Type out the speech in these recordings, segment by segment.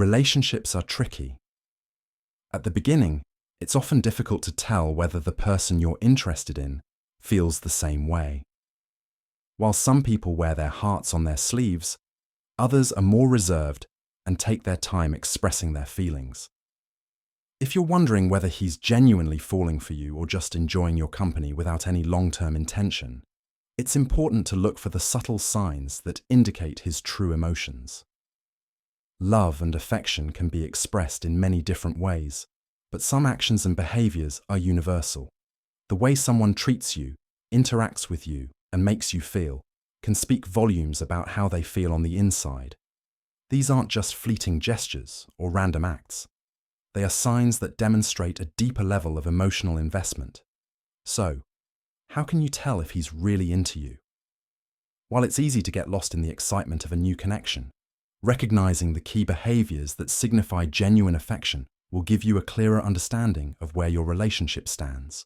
Relationships are tricky. At the beginning, it's often difficult to tell whether the person you're interested in feels the same way. While some people wear their hearts on their sleeves, others are more reserved and take their time expressing their feelings. If you're wondering whether he's genuinely falling for you or just enjoying your company without any long-term intention, it's important to look for the subtle signs that indicate his true emotions. Love and affection can be expressed in many different ways, but some actions and behaviors are universal. The way someone treats you, interacts with you, and makes you feel can speak volumes about how they feel on the inside. These aren't just fleeting gestures or random acts. They are signs that demonstrate a deeper level of emotional investment. So, how can you tell if he's really into you? While it's easy to get lost in the excitement of a new connection, recognizing the key behaviors that signify genuine affection will give you a clearer understanding of where your relationship stands.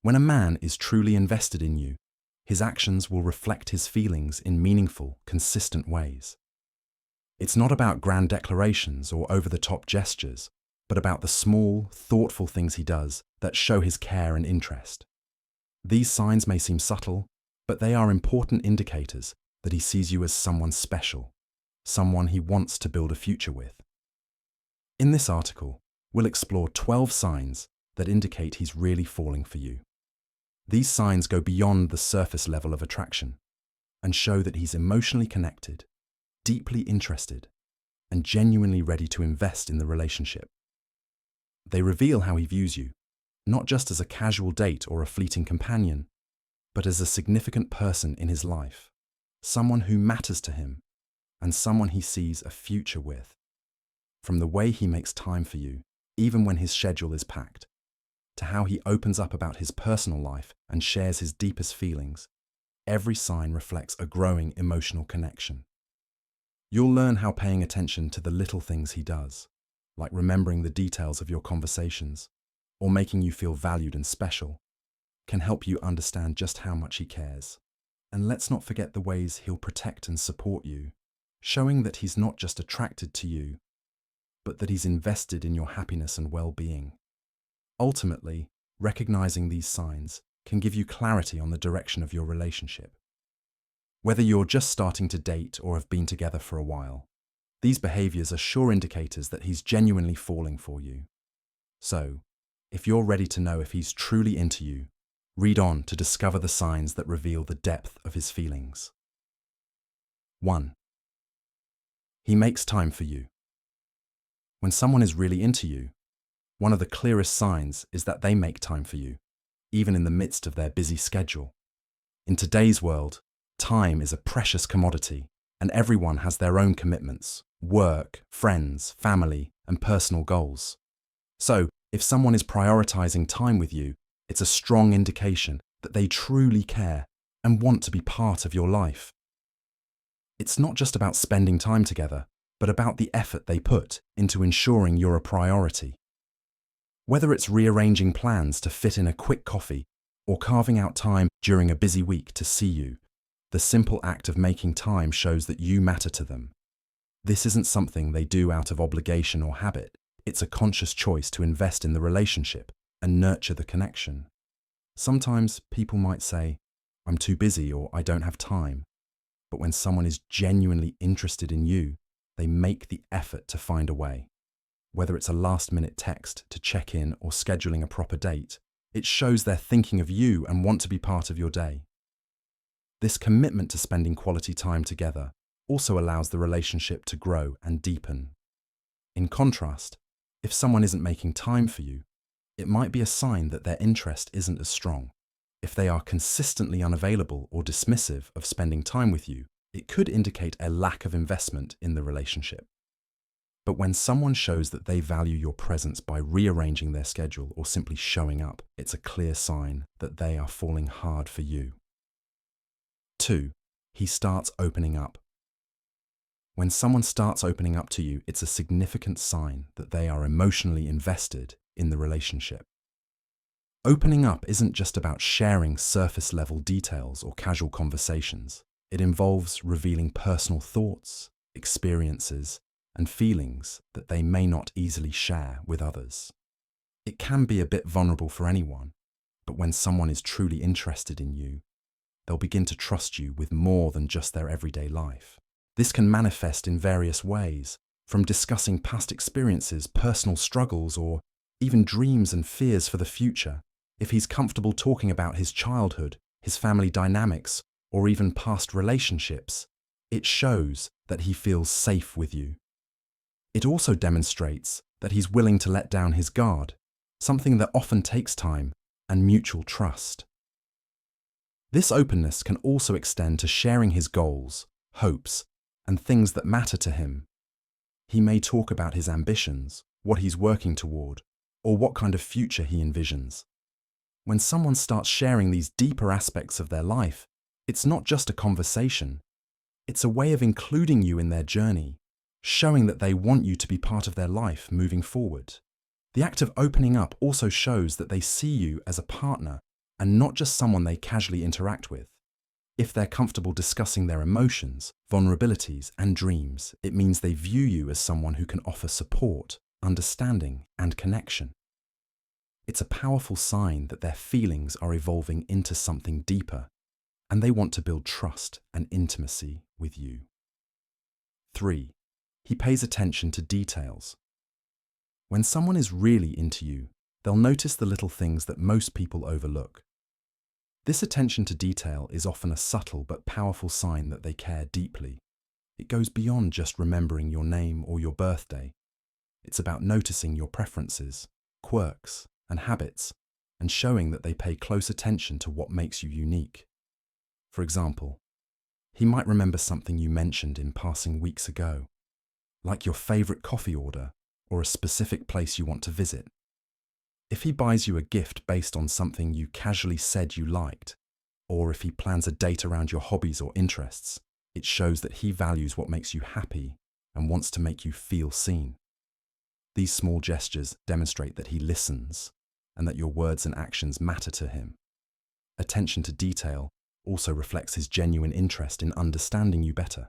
When a man is truly invested in you, his actions will reflect his feelings in meaningful, consistent ways. It's not about grand declarations or over-the-top gestures, but about the small, thoughtful things he does that show his care and interest. These signs may seem subtle, but they are important indicators that he sees you as someone special, someone he wants to build a future with. In this article, we'll explore 12 signs that indicate he's really falling for you. These signs go beyond the surface level of attraction and show that he's emotionally connected, deeply interested, and genuinely ready to invest in the relationship. They reveal how he views you, not just as a casual date or a fleeting companion, but as a significant person in his life, someone who matters to him, and someone he sees a future with. From the way he makes time for you, even when his schedule is packed, to how he opens up about his personal life and shares his deepest feelings, every sign reflects a growing emotional connection. You'll learn how paying attention to the little things he does, like remembering the details of your conversations, or making you feel valued and special, can help you understand just how much he cares. And let's not forget the ways he'll protect and support you, showing that he's not just attracted to you, but that he's invested in your happiness and well-being. Ultimately, recognizing these signs can give you clarity on the direction of your relationship. Whether you're just starting to date or have been together for a while, these behaviors are sure indicators that he's genuinely falling for you. So, if you're ready to know if he's truly into you, read on to discover the signs that reveal the depth of his feelings. 1. He makes time for you. When someone is really into you, one of the clearest signs is that they make time for you, even in the midst of their busy schedule. In today's world, time is a precious commodity, and everyone has their own commitments, work, friends, family, and personal goals. So, if someone is prioritizing time with you, it's a strong indication that they truly care and want to be part of your life. It's not just about spending time together, but about the effort they put into ensuring you're a priority. Whether it's rearranging plans to fit in a quick coffee or carving out time during a busy week to see you, the simple act of making time shows that you matter to them. This isn't something they do out of obligation or habit. It's a conscious choice to invest in the relationship and nurture the connection. Sometimes people might say, "I'm too busy" or "I don't have time." But when someone is genuinely interested in you, they make the effort to find a way. Whether it's a last-minute text to check in or scheduling a proper date, it shows they're thinking of you and want to be part of your day. This commitment to spending quality time together also allows the relationship to grow and deepen. In contrast, if someone isn't making time for you, it might be a sign that their interest isn't as strong. If they are consistently unavailable or dismissive of spending time with you, it could indicate a lack of investment in the relationship. But when someone shows that they value your presence by rearranging their schedule or simply showing up, it's a clear sign that they are falling hard for you. 2. He starts opening up. When someone starts opening up to you, it's a significant sign that they are emotionally invested in the relationship. Opening up isn't just about sharing surface-level details or casual conversations. It involves revealing personal thoughts, experiences, and feelings that they may not easily share with others. It can be a bit vulnerable for anyone, but when someone is truly interested in you, they'll begin to trust you with more than just their everyday life. This can manifest in various ways, from discussing past experiences, personal struggles, or even dreams and fears for the future. If he's comfortable talking about his childhood, his family dynamics, or even past relationships, it shows that he feels safe with you. It also demonstrates that he's willing to let down his guard, something that often takes time and mutual trust. This openness can also extend to sharing his goals, hopes, and things that matter to him. He may talk about his ambitions, what he's working toward, or what kind of future he envisions. When someone starts sharing these deeper aspects of their life, it's not just a conversation. It's a way of including you in their journey, showing that they want you to be part of their life moving forward. The act of opening up also shows that they see you as a partner and not just someone they casually interact with. If they're comfortable discussing their emotions, vulnerabilities, and dreams, it means they view you as someone who can offer support, understanding, and connection. It's a powerful sign that their feelings are evolving into something deeper, and they want to build trust and intimacy with you. 3. He pays attention to details. When someone is really into you, they'll notice the little things that most people overlook. This attention to detail is often a subtle but powerful sign that they care deeply. It goes beyond just remembering your name or your birthday. It's about noticing your preferences, quirks, and habits, and showing that they pay close attention to what makes you unique. For example, he might remember something you mentioned in passing weeks ago, like your favorite coffee order or a specific place you want to visit. If he buys you a gift based on something you casually said you liked, or if he plans a date around your hobbies or interests, it shows that he values what makes you happy and wants to make you feel seen. These small gestures demonstrate that he listens and that your words and actions matter to him. Attention to detail also reflects his genuine interest in understanding you better.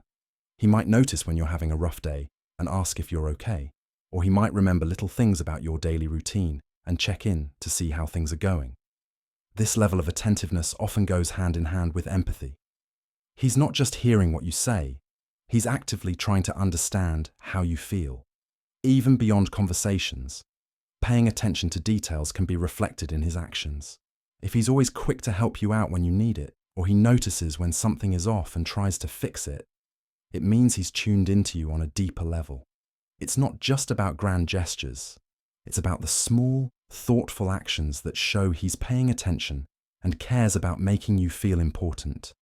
He might notice when you're having a rough day and ask if you're okay, or he might remember little things about your daily routine and check in to see how things are going. This level of attentiveness often goes hand in hand with empathy. He's not just hearing what you say, he's actively trying to understand how you feel. Even beyond conversations, paying attention to details can be reflected in his actions. If he's always quick to help you out when you need it, or he notices when something is off and tries to fix it, it means he's tuned into you on a deeper level. It's not just about grand gestures. It's about the small, thoughtful actions that show he's paying attention and cares about making you feel important.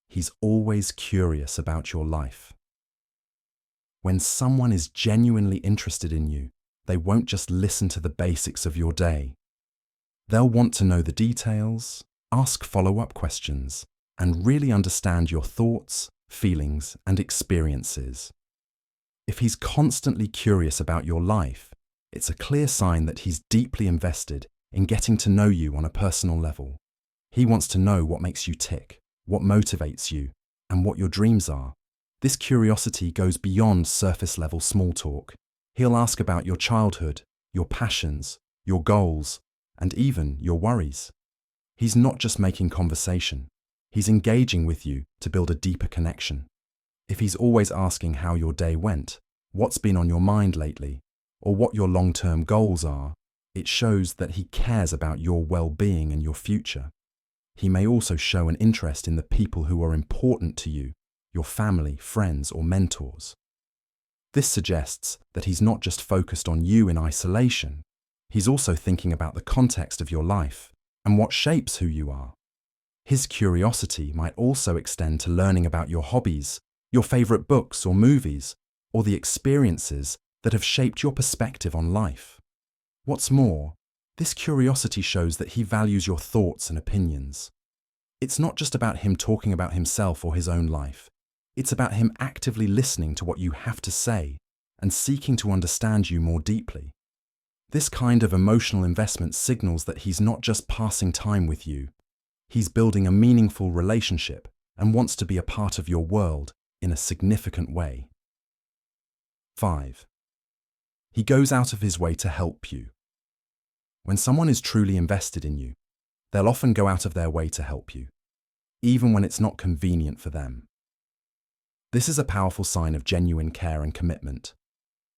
He's always curious about your life. When someone is genuinely interested in you, they won't just listen to the basics of your day. They'll want to know the details, ask follow-up questions, and really understand your thoughts, feelings, and experiences. If he's constantly curious about your life, it's a clear sign that he's deeply invested in getting to know you on a personal level. He wants to know what makes you tick, what motivates you, and what your dreams are. This curiosity goes beyond surface-level small talk. He'll ask about your childhood, your passions, your goals, and even your worries. He's not just making conversation. He's engaging with you to build a deeper connection. If he's always asking how your day went, what's been on your mind lately, or what your long-term goals are, it shows that he cares about your well-being and your future. He may also show an interest in the people who are important to you, your family, friends, or mentors. This suggests that he's not just focused on you in isolation, he's also thinking about the context of your life and what shapes who you are. His curiosity might also extend to learning about your hobbies, your favorite books or movies, or the experiences that have shaped your perspective on life. What's more, this curiosity shows that he values your thoughts and opinions. It's not just about him talking about himself or his own life. It's about him actively listening to what you have to say and seeking to understand you more deeply. This kind of emotional investment signals that he's not just passing time with you. He's building a meaningful relationship and wants to be a part of your world in a significant way. 5. He goes out of his way to help you. When someone is truly invested in you, they'll often go out of their way to help you, even when it's not convenient for them. This is a powerful sign of genuine care and commitment.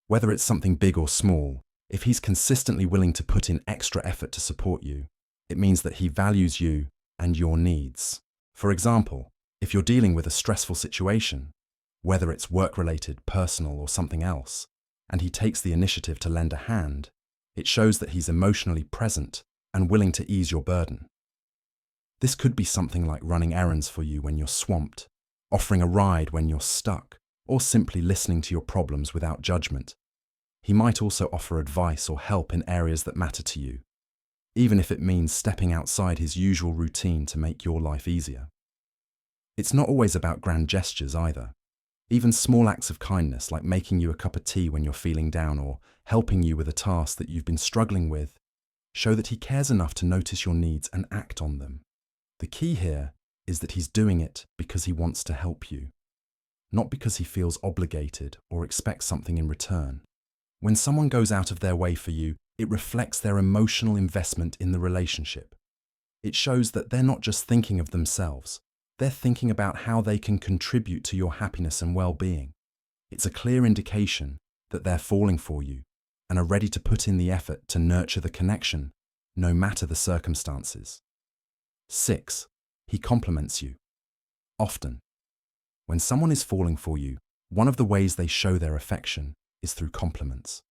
Whether it's something big or small, if he's consistently willing to put in extra effort to support you, it means that he values you and your needs. For example, if you're dealing with a stressful situation, whether it's work-related, personal, or something else, and he takes the initiative to lend a hand, it shows that he's emotionally present and willing to ease your burden. This could be something like running errands for you when you're swamped, offering a ride when you're stuck, or simply listening to your problems without judgment. He might also offer advice or help in areas that matter to you, even if it means stepping outside his usual routine to make your life easier. It's not always about grand gestures either. Even small acts of kindness, like making you a cup of tea when you're feeling down or helping you with a task that you've been struggling with, show that he cares enough to notice your needs and act on them. The key here is that he's doing it because he wants to help you, not because he feels obligated or expects something in return. When someone goes out of their way for you, it reflects their emotional investment in the relationship. It shows that they're not just thinking of themselves, they're thinking about how they can contribute to your happiness and well-being. It's a clear indication that they're falling for you and are ready to put in the effort to nurture the connection, no matter the circumstances. 6. He compliments you. Often, when someone is falling for you, one of the ways they show their affection is through compliments.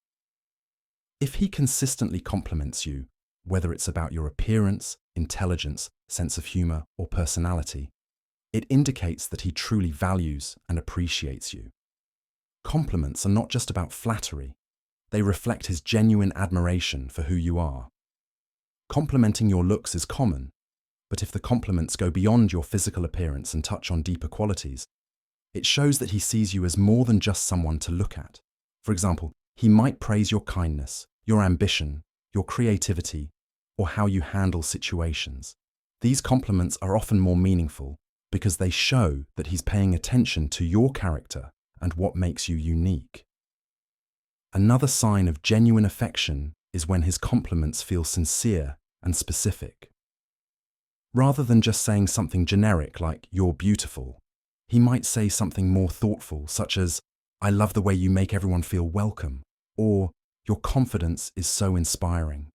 If he consistently compliments you, whether it's about your appearance, intelligence, sense of humor, or personality, it indicates that he truly values and appreciates you. Compliments are not just about flattery, they reflect his genuine admiration for who you are. Complimenting your looks is common, but if the compliments go beyond your physical appearance and touch on deeper qualities, it shows that he sees you as more than just someone to look at. For example, he might praise your kindness, your ambition, your creativity, or how you handle situations. These compliments are often more meaningful because they show that he's paying attention to your character and what makes you unique. Another sign of genuine affection is when his compliments feel sincere and specific. Rather than just saying something generic like, "You're beautiful," he might say something more thoughtful, such as, "I love the way you make everyone feel welcome," or "Your confidence is so inspiring."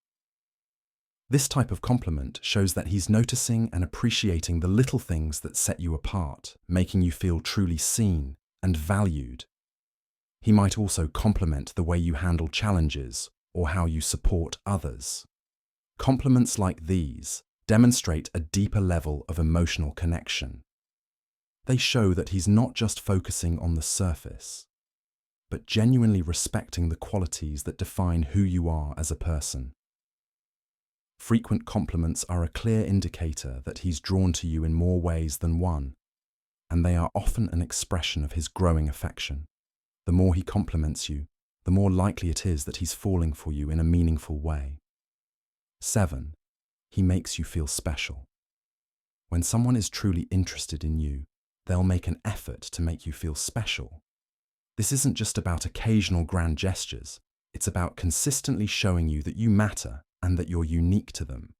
This type of compliment shows that he's noticing and appreciating the little things that set you apart, making you feel truly seen and valued. He might also compliment the way you handle challenges or how you support others. Compliments like these demonstrate a deeper level of emotional connection. They show that he's not just focusing on the surface, but genuinely respecting the qualities that define who you are as a person. Frequent compliments are a clear indicator that he's drawn to you in more ways than one, and they are often an expression of his growing affection. The more he compliments you, the more likely it is that he's falling for you in a meaningful way. 7. He makes you feel special. When someone is truly interested in you, they'll make an effort to make you feel special. This isn't just about occasional grand gestures, it's about consistently showing you that you matter and that you're unique to them.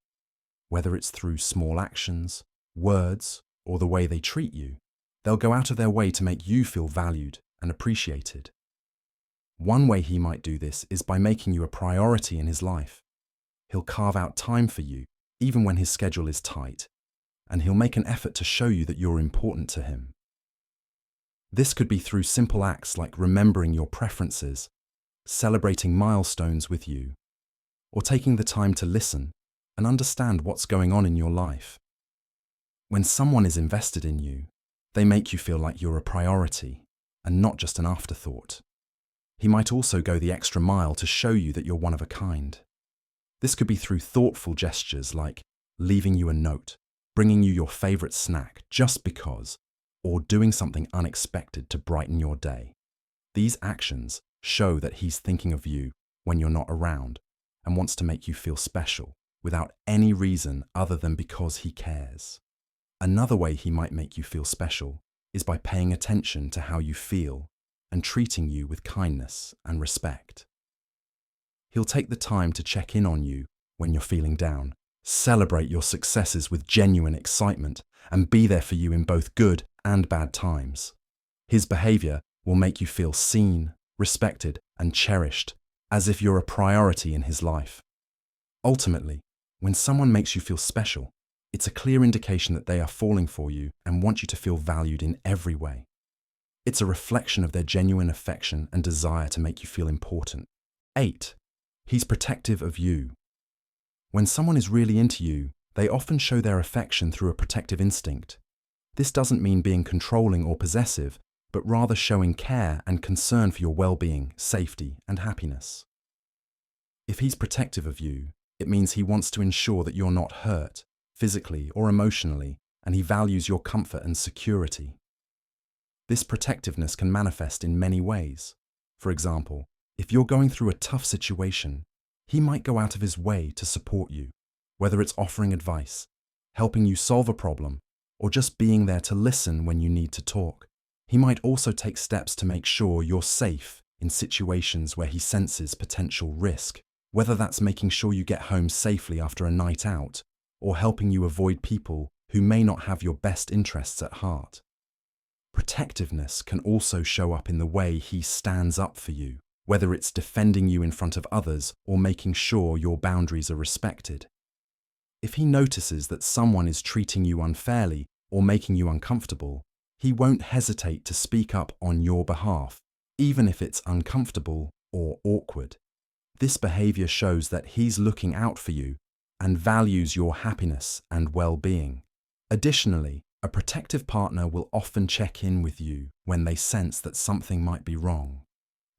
Whether it's through small actions, words, or the way they treat you, they'll go out of their way to make you feel valued and appreciated. One way he might do this is by making you a priority in his life. He'll carve out time for you, even when his schedule is tight, and he'll make an effort to show you that you're important to him. This could be through simple acts like remembering your preferences, celebrating milestones with you, or taking the time to listen and understand what's going on in your life. When someone is invested in you, they make you feel like you're a priority and not just an afterthought. He might also go the extra mile to show you that you're one of a kind. This could be through thoughtful gestures like leaving you a note, bringing you your favorite snack just because, or doing something unexpected to brighten your day. These actions show that he's thinking of you when you're not around and wants to make you feel special without any reason other than because he cares. Another way he might make you feel special is by paying attention to how you feel and treating you with kindness and respect. He'll take the time to check in on you when you're feeling down, celebrate your successes with genuine excitement, and be there for you in both good and bad times. His behavior will make you feel seen, respected, and cherished, as if you're a priority in his life. Ultimately, when someone makes you feel special, it's a clear indication that they are falling for you and want you to feel valued in every way. It's a reflection of their genuine affection and desire to make you feel important. 8. He's protective of you. When someone is really into you, they often show their affection through a protective instinct. This doesn't mean being controlling or possessive, but rather showing care and concern for your well-being, safety, and happiness. If he's protective of you, it means he wants to ensure that you're not hurt, physically or emotionally, and he values your comfort and security. This protectiveness can manifest in many ways. For example, if you're going through a tough situation, he might go out of his way to support you, whether it's offering advice, helping you solve a problem, or just being there to listen when you need to talk. He might also take steps to make sure you're safe in situations where he senses potential risk, whether that's making sure you get home safely after a night out, or helping you avoid people who may not have your best interests at heart. Protectiveness can also show up in the way he stands up for you, whether it's defending you in front of others or making sure your boundaries are respected. If he notices that someone is treating you unfairly or making you uncomfortable, he won't hesitate to speak up on your behalf, even if it's uncomfortable or awkward. This behavior shows that he's looking out for you and values your happiness and well-being. Additionally, a protective partner will often check in with you when they sense that something might be wrong.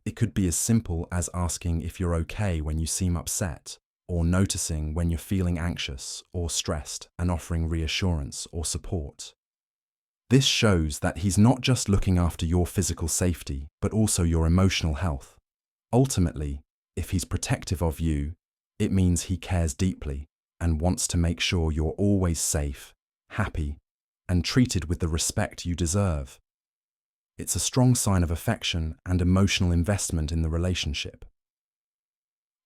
It could be as simple as asking if you're okay when you seem upset, or noticing when you're feeling anxious or stressed and offering reassurance or support. This shows that he's not just looking after your physical safety, but also your emotional health. Ultimately, if he's protective of you, it means he cares deeply and wants to make sure you're always safe, happy, and treated with the respect you deserve. It's a strong sign of affection and emotional investment in the relationship.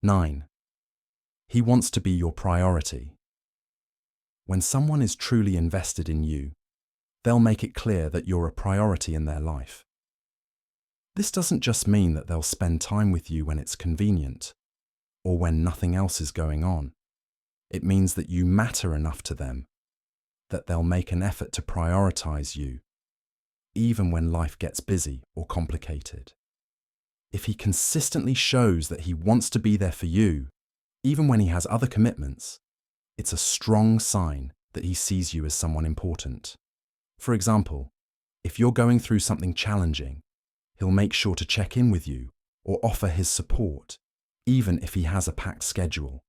9. He wants to be your priority. When someone is truly invested in you, they'll make it clear that you're a priority in their life. This doesn't just mean that they'll spend time with you when it's convenient, or when nothing else is going on. It means that you matter enough to them, that they'll make an effort to prioritize you, even when life gets busy or complicated. If he consistently shows that he wants to be there for you, even when he has other commitments, it's a strong sign that he sees you as someone important. For example, if you're going through something challenging, he'll make sure to check in with you or offer his support, even if he has a packed schedule.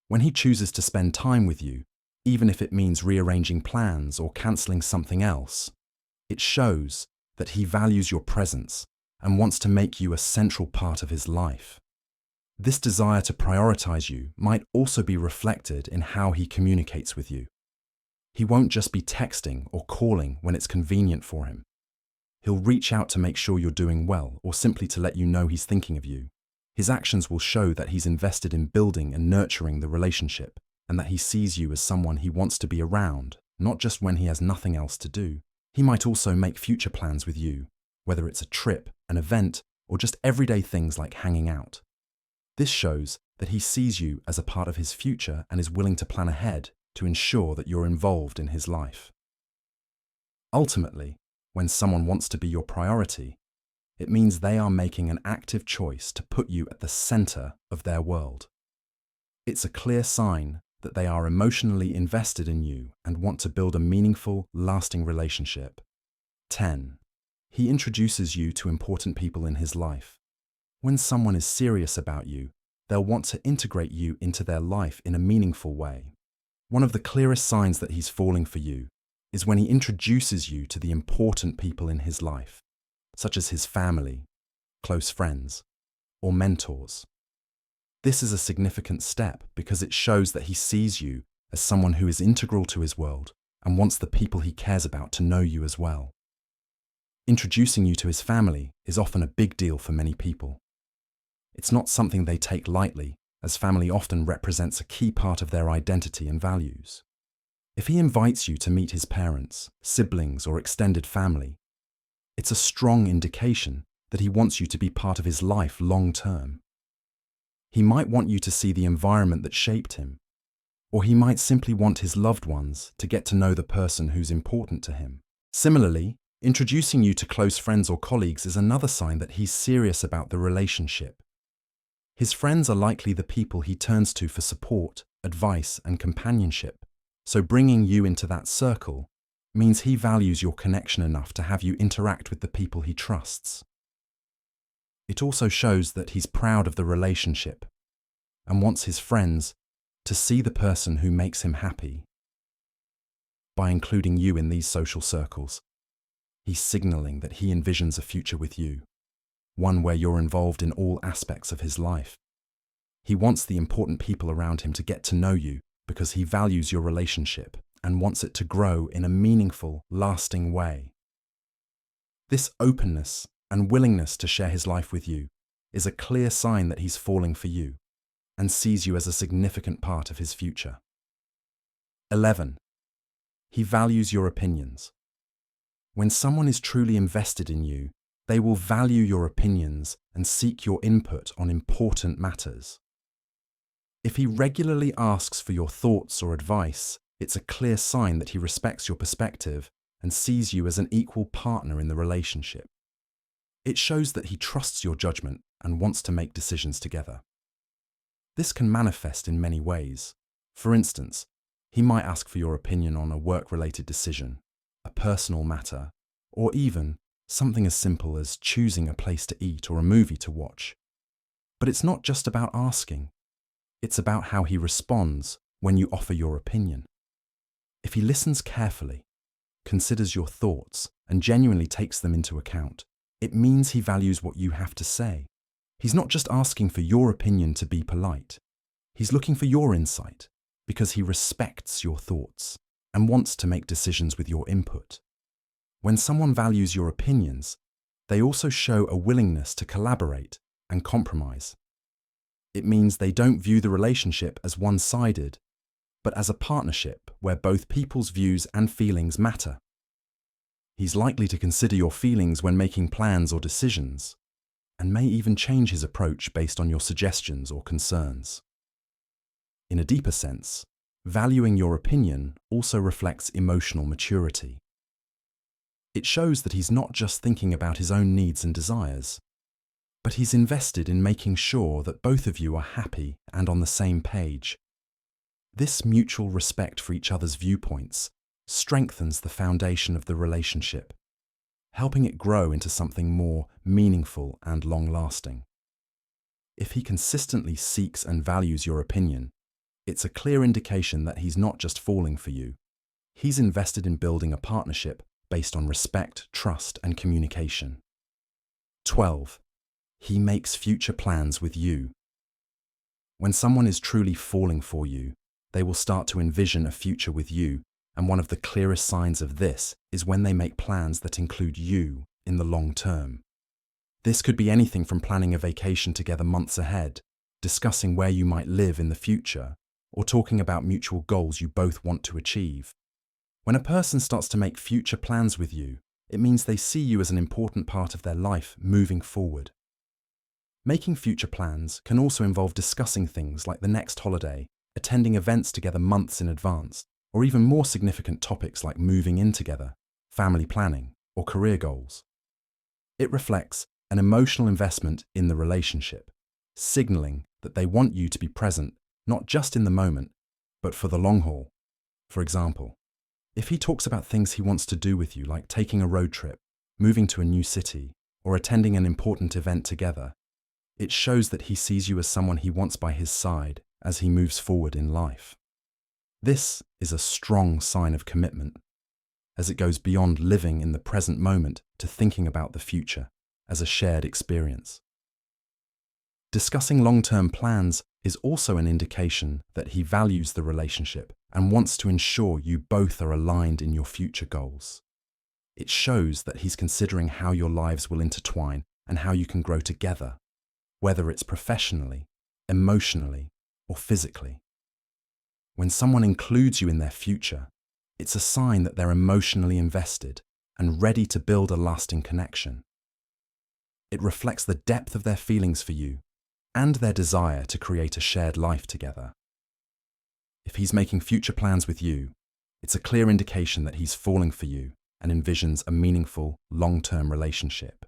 When he chooses to spend time with you, even if it means rearranging plans or cancelling something else, it shows that he values your presence and wants to make you a central part of his life. This desire to prioritize you might also be reflected in how he communicates with you. He won't just be texting or calling when it's convenient for him. He'll reach out to make sure you're doing well or simply to let you know he's thinking of you. His actions will show that he's invested in building and nurturing the relationship, and that he sees you as someone he wants to be around, not just when he has nothing else to do. He might also make future plans with you, whether it's a trip, an event, or just everyday things like hanging out. This shows that he sees you as a part of his future and is willing to plan ahead to ensure that you're involved in his life. Ultimately, when someone wants to be your priority, it means they are making an active choice to put you at the center of their world. It's a clear sign that they are emotionally invested in you and want to build a meaningful, lasting relationship. 10. He introduces you to important people in his life. When someone is serious about you, they'll want to integrate you into their life in a meaningful way. One of the clearest signs that he's falling for you is when he introduces you to the important people in his life, such as his family, close friends, or mentors. This is a significant step because it shows that he sees you as someone who is integral to his world and wants the people he cares about to know you as well. Introducing you to his family is often a big deal for many people. It's not something they take lightly, as family often represents a key part of their identity and values. If he invites you to meet his parents, siblings, or extended family, it's a strong indication that he wants you to be part of his life long term. He might want you to see the environment that shaped him, or he might simply want his loved ones to get to know the person who's important to him. Similarly, introducing you to close friends or colleagues is another sign that he's serious about the relationship. His friends are likely the people he turns to for support, advice, and companionship, so bringing you into that circle means he values your connection enough to have you interact with the people he trusts. It also shows that he's proud of the relationship and wants his friends to see the person who makes him happy. By including you in these social circles, he's signaling that he envisions a future with you, one where you're involved in all aspects of his life. He wants the important people around him to get to know you because he values your relationship and wants it to grow in a meaningful, lasting way. This openness and willingness to share his life with you is a clear sign that he's falling for you and sees you as a significant part of his future. 11. He values your opinions. When someone is truly invested in you, they will value your opinions and seek your input on important matters. If he regularly asks for your thoughts or advice, it's a clear sign that he respects your perspective and sees you as an equal partner in the relationship. It shows that he trusts your judgment and wants to make decisions together. This can manifest in many ways. For instance, he might ask for your opinion on a work-related decision, a personal matter, or even something as simple as choosing a place to eat or a movie to watch. But it's not just about asking. It's about how he responds when you offer your opinion. If he listens carefully, considers your thoughts, and genuinely takes them into account, it means he values what you have to say. He's not just asking for your opinion to be polite. He's looking for your insight because he respects your thoughts and wants to make decisions with your input. When someone values your opinions, they also show a willingness to collaborate and compromise. It means they don't view the relationship as one-sided, but as a partnership where both people's views and feelings matter. He's likely to consider your feelings when making plans or decisions, and may even change his approach based on your suggestions or concerns. In a deeper sense, valuing your opinion also reflects emotional maturity. It shows that he's not just thinking about his own needs and desires, but he's invested in making sure that both of you are happy and on the same page. This mutual respect for each other's viewpoints strengthens the foundation of the relationship, helping it grow into something more meaningful and long-lasting. If he consistently seeks and values your opinion, it's a clear indication that he's not just falling for you. He's invested in building a partnership based on respect, trust, and communication. 12. He makes future plans with you. When someone is truly falling for you, they will start to envision a future with you, and one of the clearest signs of this is when they make plans that include you in the long term. This could be anything from planning a vacation together months ahead, discussing where you might live in the future, or talking about mutual goals you both want to achieve. When a person starts to make future plans with you, it means they see you as an important part of their life moving forward. Making future plans can also involve discussing things like the next holiday, attending events together months in advance, or even more significant topics like moving in together, family planning, or career goals. It reflects an emotional investment in the relationship, signaling that they want you to be present not just in the moment, but for the long haul. For example, if he talks about things he wants to do with you, like taking a road trip, moving to a new city, or attending an important event together, it shows that he sees you as someone he wants by his side as he moves forward in life. This is a strong sign of commitment, as it goes beyond living in the present moment to thinking about the future as a shared experience. Discussing long-term plans is also an indication that he values the relationship and wants to ensure you both are aligned in your future goals. It shows that he's considering how your lives will intertwine and how you can grow together, whether it's professionally, emotionally, or physically. When someone includes you in their future, it's a sign that they're emotionally invested and ready to build a lasting connection. It reflects the depth of their feelings for you and their desire to create a shared life together. If he's making future plans with you, it's a clear indication that he's falling for you and envisions a meaningful, long-term relationship.